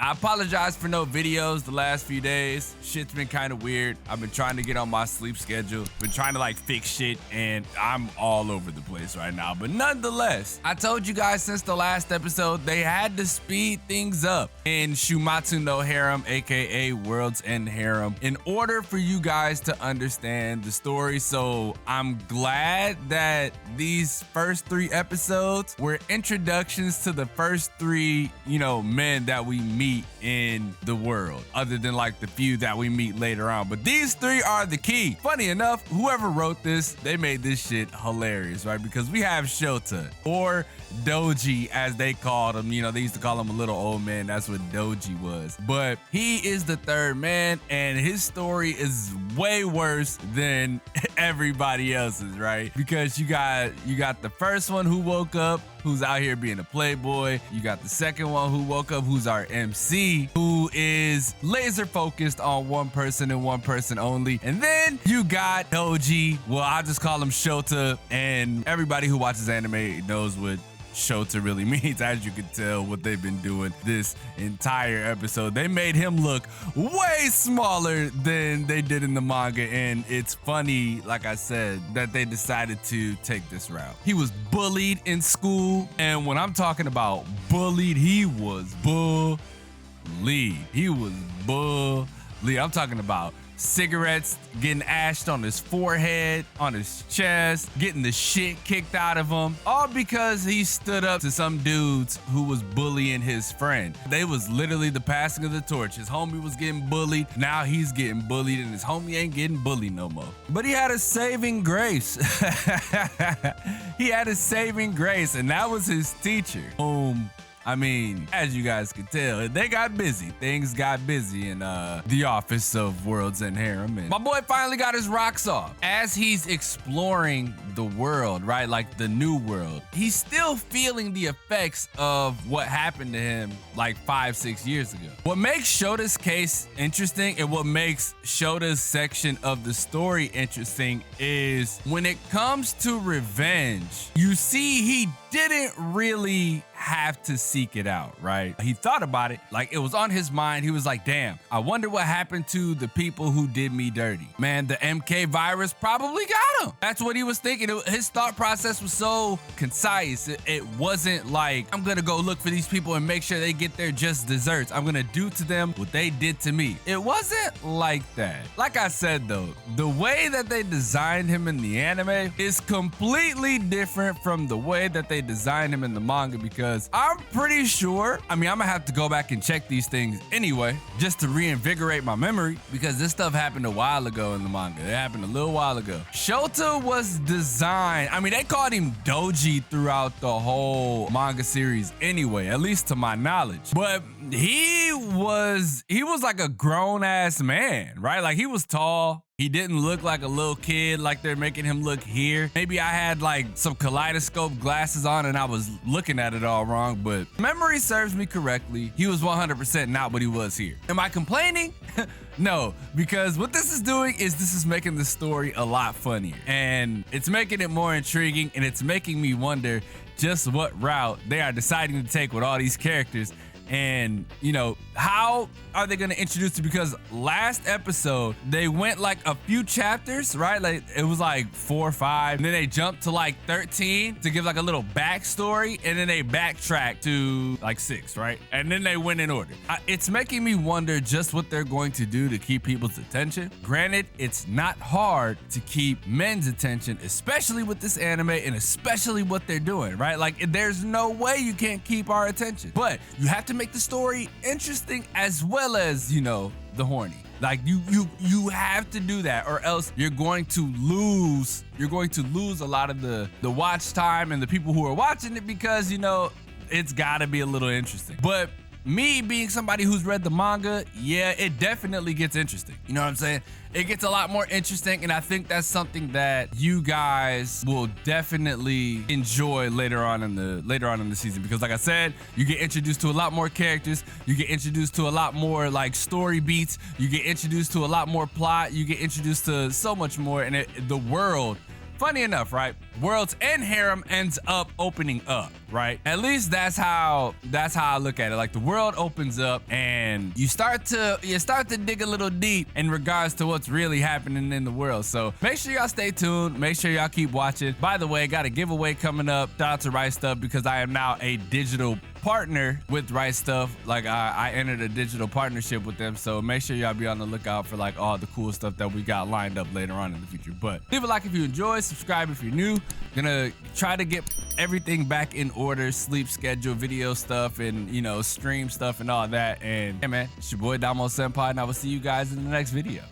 I apologize for no videos the last few days. Shit's been kind of weird. I've been trying to get on my sleep schedule, been trying to like fix shit, and I'm all over the place right now. But nonetheless, I told you guys since the last episode, they had to speed things up in Shuumatsu no Harem, aka World's End Harem, in order for you guys to understand the story. So I'm glad that these first 3 episodes were introductions to the first 3, men that we meet in the world, other than like the few that we meet later on. But these 3 are the key. Funny enough, whoever wrote this, they made this shit hilarious, right? Because we have Shota, or Doji as they called him. They used to call him a little old man. That's what Doji was. But he is the 3rd man, and his story is way worse than everybody else's, right? Because you got the first one who woke up, who's out here being a playboy. You got the second one who woke up, who's our MC, who is laser focused on one person and one person only. And then you got Doji. Well, I'll just call him Shota, and everybody who watches anime knows what Shota really means. As you can tell, what they've been doing this entire episode, they made him look way smaller than they did in the manga, and it's funny, like I said, that they decided to take this route. He was bullied in school, and when I'm talking about bullied, he was bullied. He was bullied. I'm talking about cigarettes getting ashed on his forehead, on his chest, getting the shit kicked out of him, all because he stood up to some dudes who was bullying his friend. They was literally the passing of the torch. His homie was getting bullied, now he's getting bullied, and his homie ain't getting bullied no more. But he had a saving grace. He had a saving grace, and that was his teacher, whom, as you guys can tell, they got busy. Things got busy in the office of World's End Harem. And my boy finally got his rocks off. As he's exploring the world, right? Like the new world, he's still feeling the effects of what happened to him like 5-6 years ago. What makes Shota's case interesting, and what makes Shota's section of the story interesting, is when it comes to revenge, you see he didn't really have to seek it out, right? He thought about it, like it was on his mind. He was like, damn, I wonder what happened to the people who did me dirty. Man, the MK virus probably got him. That's what he was thinking. His thought process was so concise. It wasn't like, I'm gonna go look for these people and make sure they get their just desserts. I'm gonna do to them what they did to me. It wasn't like that. Like I said though, the way that they designed him in the anime is completely different from the way that they designed him in the manga, because I'm pretty sure, I'm gonna have to go back and check these things anyway, just to reinvigorate my memory, because this stuff happened a while ago in the manga. It happened a little while ago. Shota was designed, they called him Doji throughout the whole manga series anyway, at least to my knowledge. But he was like a grown-ass man, right? Like he was tall. He didn't look like a little kid like they're making him look here. Maybe I had like some kaleidoscope glasses on and I was looking at it all wrong, but memory serves me correctly. He was 100% not what he was here. Am I complaining? No, because what this is doing is this is making the story a lot funnier, and it's making it more intriguing, and it's making me wonder just what route they are deciding to take with all these characters. And how are they going to introduce it? Because last episode they went like a few chapters, right? Like it was like 4 or 5, and then they jumped to like 13 to give like a little backstory, and then they backtracked to like 6, right? And then they went in order. It's making me wonder just what they're going to do to keep people's attention. Granted, it's not hard to keep men's attention, especially with this anime, and especially what they're doing, right? Like there's no way you can't keep our attention, but you have to make the story interesting as well as, the horny. Like you have to do that, or else you're going to lose a lot of the watch time and the people who are watching it, because it's got to be a little interesting. But me being somebody who's read the manga, yeah, it definitely gets interesting. You know what I'm saying? It gets a lot more interesting, and I think that's something that you guys will definitely enjoy later on in the season, because like I said, you get introduced to a lot more characters, you get introduced to a lot more like story beats, you get introduced to a lot more plot, you get introduced to so much more, and the world funny enough, right? Worlds and Harem ends up opening up, right? At least that's how I look at it. Like the world opens up and you start to dig a little deep in regards to what's really happening in the world. So make sure y'all stay tuned. Make sure y'all keep watching. By the way, got a giveaway coming up. Shout out to Right Stuff because I am now a digital partner with Right Stuff. Like I entered a digital partnership with them, so make sure y'all be on the lookout for like all the cool stuff that we got lined up later on in the future. But leave a like if you enjoy, subscribe if you're new. Gonna try to get everything back in order, sleep schedule, video stuff, and stream stuff and all that. And yeah, man, it's your boy XDomoSenpaix, and I will see you guys in the next video.